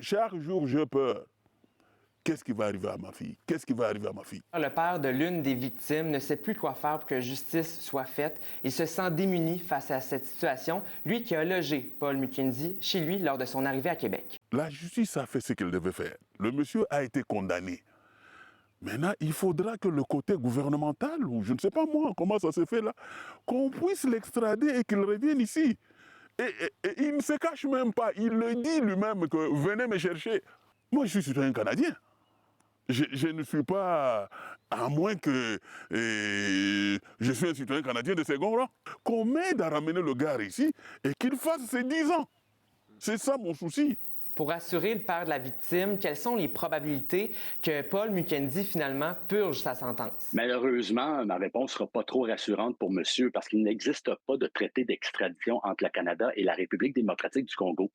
Chaque jour, j'ai peur. Qu'est-ce qui va arriver à ma fille? Qu'est-ce qui va arriver à ma fille? Le père de l'une des victimes ne sait plus quoi faire pour que justice soit faite. Il se sent démuni face à cette situation, lui qui a logé Paul Mukendi chez lui lors de son arrivée à Québec. La justice a fait ce qu'elle devait faire. Le monsieur a été condamné. Maintenant, il faudra que le côté gouvernemental, ou je ne sais pas moi comment ça se fait là, qu'on puisse l'extrader et qu'il revienne ici. Et il ne se cache même pas, il le dit lui-même que venez me chercher. Moi, je suis citoyen canadien. Je ne suis pas, à moins que je suis un citoyen canadien de second rang, qu'on m'aide à ramener le gars ici et qu'il fasse ses 10 ans. C'est ça mon souci. Pour assurer le père de la victime, quelles sont les probabilités que Paul Mukendi finalement purge sa sentence? Malheureusement, ma réponse ne sera pas trop rassurante pour monsieur parce qu'il n'existe pas de traité d'extradition entre le Canada et la République démocratique du Congo,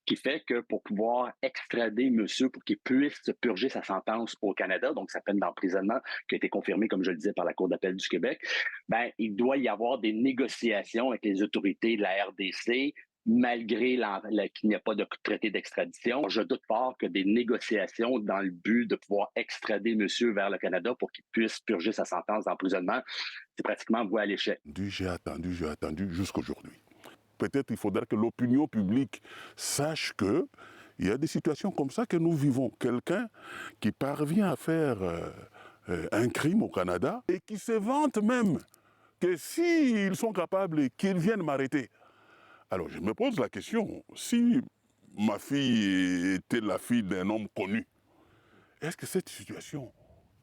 qui fait que pour pouvoir extrader monsieur pour qu'il puisse purger sa sentence au Canada, donc sa peine d'emprisonnement qui a été confirmée, comme je le disais, par la Cour d'appel du Québec, ben, il doit y avoir des négociations avec les autorités de la RDC, malgré qu'il n'y a pas de traité d'extradition. Je doute fort que des négociations dans le but de pouvoir extrader monsieur vers le Canada pour qu'il puisse purger sa sentence d'emprisonnement, c'est pratiquement voué à l'échec. J'ai attendu jusqu'aujourd'hui. Peut-être il faudra que l'opinion publique sache que il y a des situations comme ça que nous vivons. Quelqu'un qui parvient à faire un crime au Canada et qui se vante même que s'ils sont capables, qu'ils viennent m'arrêter. Alors je me pose la question, si ma fille était la fille d'un homme connu, est-ce que cette situation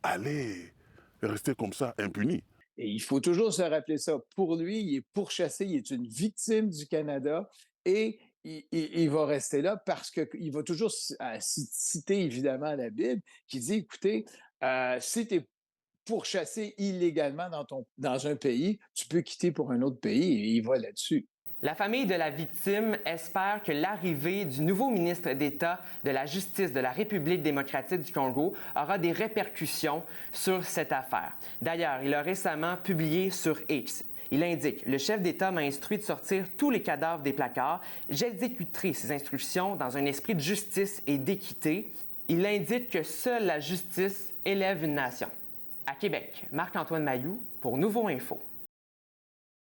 allait rester comme ça, impunie? Et il faut toujours se rappeler ça. Pour lui, il est pourchassé, il est une victime du Canada et il va rester là parce qu'il va toujours citer évidemment la Bible qui dit, écoutez, si tu es pourchassé illégalement dans un pays, tu peux quitter pour un autre pays et il va là-dessus. La famille de la victime espère que l'arrivée du nouveau ministre d'État de la Justice de la République démocratique du Congo aura des répercussions sur cette affaire. D'ailleurs, il a récemment publié sur X. Il indique « Le chef d'État m'a instruit de sortir tous les cadavres des placards. J'exécuterai ces instructions dans un esprit de justice et d'équité. » Il indique que seule la justice élève une nation. À Québec, Marc-Antoine Mailloux pour Nouveau Info.